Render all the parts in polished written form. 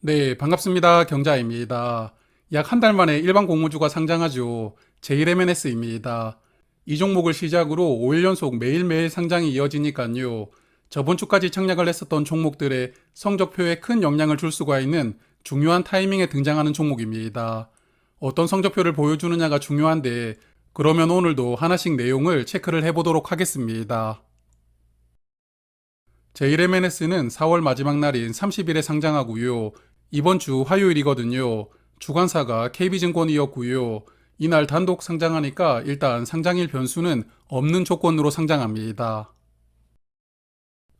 네, 반갑습니다. 경자입니다. 약 한 달 만에 일반 공모주가 상장하죠. JLMNS입니다. 이 종목을 시작으로 5일 연속 매일매일 상장이 이어지니까요. 저번 주까지 청약을 했었던 종목들의 성적표에 큰 영향을 줄 수가 있는 중요한 타이밍에 등장하는 종목입니다. 어떤 성적표를 보여주느냐가 중요한데, 그러면 오늘도 하나씩 내용을 체크를 해보도록 하겠습니다. JLMNS는 4월 마지막 날인 30일에 상장하고요. 이번 주 화요일이거든요. 주관사가 KB증권이었고요. 이날 단독 상장하니까 일단 상장일 변수는 없는 조건으로 상장합니다.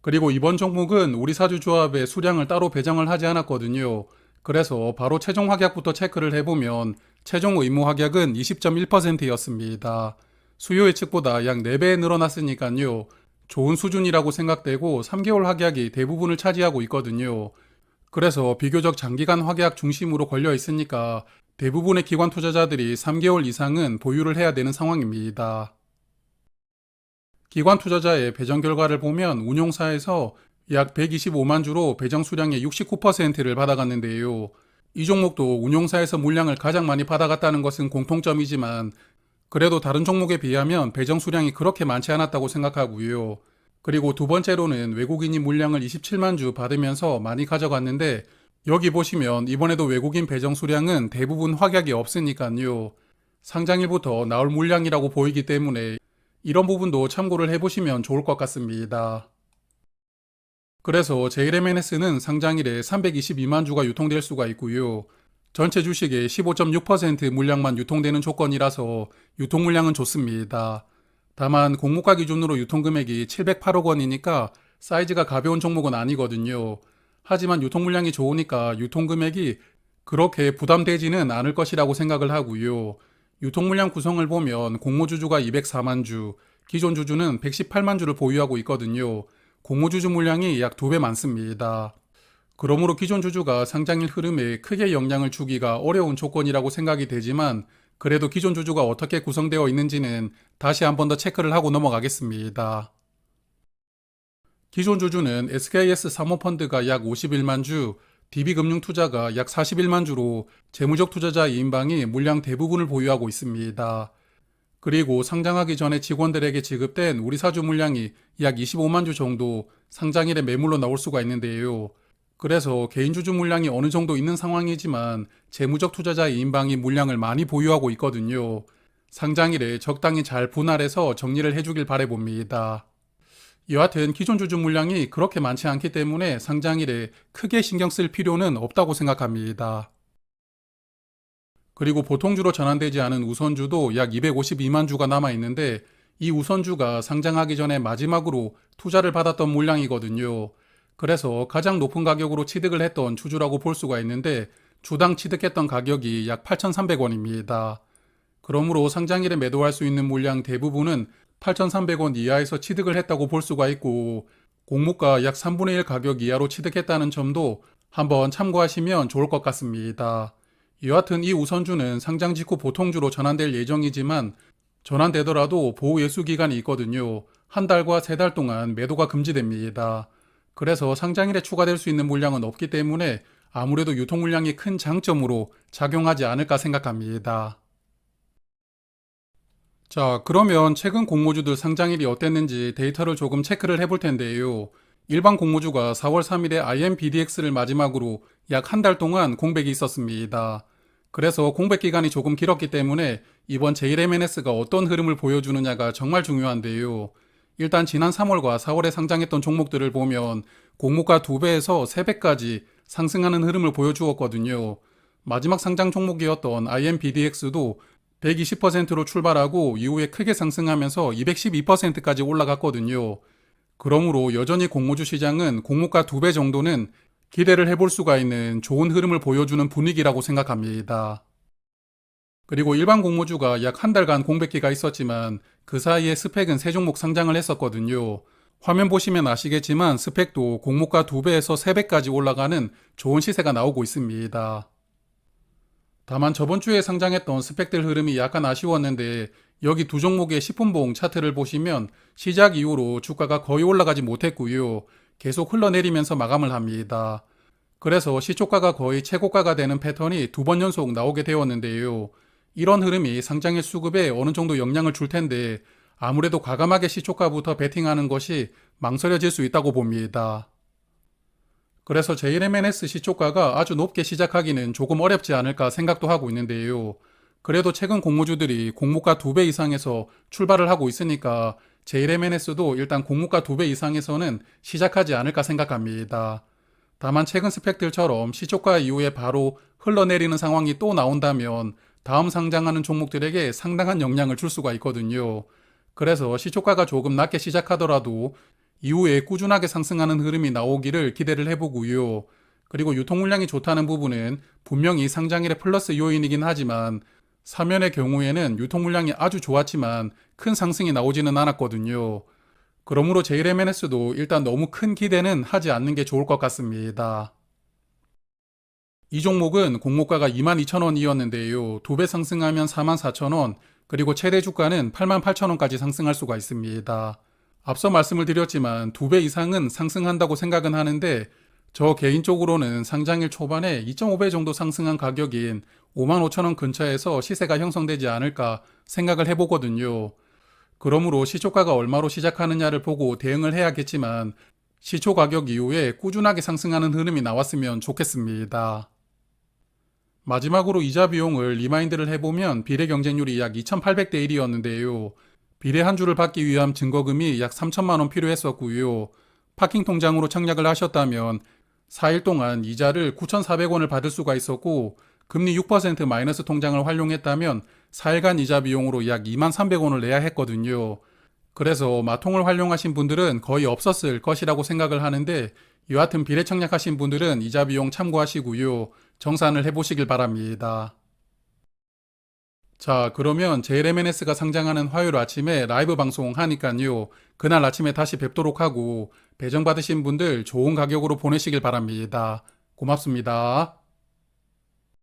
그리고 이번 종목은 우리 사주조합에 수량을 따로 배정을 하지 않았거든요. 그래서 바로 최종 확약부터 체크를 해보면 최종 의무 확약은 20.1%였습니다. 수요 예측보다 약 4배 늘어났으니까요. 좋은 수준이라고 생각되고 3개월 확약이 대부분을 차지하고 있거든요. 그래서 비교적 장기간 확약 중심으로 걸려 있으니까 대부분의 기관 투자자들이 3개월 이상은 보유를 해야 되는 상황입니다. 기관 투자자의 배정 결과를 보면 운용사에서 약 125만 주로 배정 수량의 69%를 받아갔는데요. 이 종목도 운용사에서 물량을 가장 많이 받아갔다는 것은 공통점이지만 그래도 다른 종목에 비하면 배정 수량이 그렇게 많지 않았다고 생각하고요. 그리고 두 번째로는 외국인이 물량을 27만 주 받으면서 많이 가져갔는데 여기 보시면 이번에도 외국인 배정 수량은 대부분 확약이 없으니까요. 상장일부터 나올 물량이라고 보이기 때문에 이런 부분도 참고를 해보시면 좋을 것 같습니다. 그래서 JLMNS는 상장일에 322만 주가 유통될 수가 있고요. 전체 주식의 15.6% 물량만 유통되는 조건이라서 유통 물량은 좋습니다. 다만 공모가 기준으로 유통 금액이 708억 원이니까 사이즈가 가벼운 종목은 아니거든요. 하지만 유통 물량이 좋으니까 유통 금액이 그렇게 부담되지는 않을 것이라고 생각을 하고요. 유통 물량 구성을 보면 공모주주가 204만 주, 기존 주주는 118만 주를 보유하고 있거든요. 공모주주 물량이 약 2배 많습니다. 그러므로 기존 주주가 상장일 흐름에 크게 영향을 주기가 어려운 조건이라고 생각이 되지만 그래도 기존 주주가 어떻게 구성되어 있는지는 다시 한 번 더 체크를 하고 넘어가겠습니다. 기존 주주는 SKS 사모펀드가 약 51만 주, DB금융투자가 약 41만 주로 재무적 투자자 이인방이 물량 대부분을 보유하고 있습니다. 그리고 상장하기 전에 직원들에게 지급된 우리 사주 물량이 약 25만 주 정도 상장일에 매물로 나올 수가 있는데요. 그래서 개인 주주 물량이 어느 정도 있는 상황이지만 재무적 투자자 이인방이 물량을 많이 보유하고 있거든요. 상장일에 적당히 잘 분할해서 정리를 해주길 바라봅니다. 여하튼 기존 주주 물량이 그렇게 많지 않기 때문에 상장일에 크게 신경 쓸 필요는 없다고 생각합니다. 그리고 보통주로 전환되지 않은 우선주도 약 252만 주가 남아 있는데 이 우선주가 상장하기 전에 마지막으로 투자를 받았던 물량이거든요. 그래서 가장 높은 가격으로 취득을 했던 주주라고 볼 수가 있는데 주당 취득했던 가격이 약 8,300원입니다. 그러므로 상장일에 매도할 수 있는 물량 대부분은 8,300원 이하에서 취득을 했다고 볼 수가 있고 공모가 약 3분의 1 가격 이하로 취득했다는 점도 한번 참고하시면 좋을 것 같습니다. 여하튼 이 우선주는 상장 직후 보통주로 전환될 예정이지만 전환되더라도 보호 예수 기간이 있거든요. 한 달과 세 달 동안 매도가 금지됩니다. 그래서 상장일에 추가될 수 있는 물량은 없기 때문에 아무래도 유통 물량이 큰 장점으로 작용하지 않을까 생각합니다. 자, 그러면 최근 공모주들 상장일이 어땠는지 데이터를 조금 체크를 해볼 텐데요. 일반 공모주가 4월 3일에 IMBDX를 마지막으로 약 한 달 동안 공백이 있었습니다. 그래서 공백 기간이 조금 길었기 때문에 이번 JLMNS가 어떤 흐름을 보여주느냐가 정말 중요한데요. 일단 지난 3월과 4월에 상장했던 종목들을 보면 공모가 2배에서 3배까지 상승하는 흐름을 보여주었거든요. 마지막 상장 종목이었던 IMBDX도 120%로 출발하고 이후에 크게 상승하면서 212%까지 올라갔거든요. 그러므로 여전히 공모주 시장은 공모가 2배 정도는 기대를 해볼 수가 있는 좋은 흐름을 보여주는 분위기라고 생각합니다. 그리고 일반 공모주가 약 한 달간 공백기가 있었지만 그 사이에 스펙은 3종목 상장을 했었거든요. 화면 보시면 아시겠지만 스펙도 공모가 2배에서 3배까지 올라가는 좋은 시세가 나오고 있습니다. 다만 저번 주에 상장했던 스펙들 흐름이 약간 아쉬웠는데 여기 두 종목의 10분봉 차트를 보시면 시작 이후로 주가가 거의 올라가지 못했고요. 계속 흘러내리면서 마감을 합니다. 그래서 시초가가 거의 최고가가 되는 패턴이 두 번 연속 나오게 되었는데요. 이런 흐름이 상장일 수급에 어느 정도 영향을 줄 텐데 아무래도 과감하게 시초가부터 베팅하는 것이 망설여질 수 있다고 봅니다. 그래서 JLMNS 시초가가 아주 높게 시작하기는 조금 어렵지 않을까 생각도 하고 있는데요. 그래도 최근 공모주들이 공모가 2배 이상에서 출발을 하고 있으니까 JLMNS도 일단 공모가 2배 이상에서는 시작하지 않을까 생각합니다. 다만 최근 스펙들처럼 시초가 이후에 바로 흘러내리는 상황이 또 나온다면 다음 상장하는 종목들에게 상당한 영향을 줄 수가 있거든요. 그래서 시초가가 조금 낮게 시작하더라도 이후에 꾸준하게 상승하는 흐름이 나오기를 기대를 해보고요. 그리고 유통 물량이 좋다는 부분은 분명히 상장일의 플러스 요인이긴 하지만 사면의 경우에는 유통 물량이 아주 좋았지만 큰 상승이 나오지는 않았거든요. 그러므로 JLMNS도 일단 너무 큰 기대는 하지 않는 게 좋을 것 같습니다. 이 종목은 공모가가 22,000원이었는데요. 2배 상승하면 44,000원, 그리고 최대 주가는 88,000원까지 상승할 수가 있습니다. 앞서 말씀을 드렸지만 2배 이상은 상승한다고 생각은 하는데 저 개인적으로는 상장일 초반에 2.5배 정도 상승한 가격인 55,000원 근처에서 시세가 형성되지 않을까 생각을 해보거든요. 그러므로 시초가가 얼마로 시작하느냐를 보고 대응을 해야겠지만 시초 가격 이후에 꾸준하게 상승하는 흐름이 나왔으면 좋겠습니다. 마지막으로 이자 비용을 리마인드를 해보면 비례 경쟁률이 약 2,800대 1이었는데요. 비례 한 주를 받기 위한 증거금이 약 3천만 원 필요했었고요. 파킹 통장으로 청약을 하셨다면 4일 동안 이자를 9,400원을 받을 수가 있었고 금리 6% 마이너스 통장을 활용했다면 4일간 이자 비용으로 약 23,300원을 내야 했거든요. 그래서 마통을 활용하신 분들은 거의 없었을 것이라고 생각을 하는데 여하튼 비례 청약하신 분들은 이자 비용 참고하시고요. 정산을 해보시길 바랍니다. 자, 그러면 JLMNS가 상장하는 화요일 아침에 라이브 방송 하니까요. 그날 아침에 다시 뵙도록 하고 배정받으신 분들 좋은 가격으로 보내시길 바랍니다. 고맙습니다.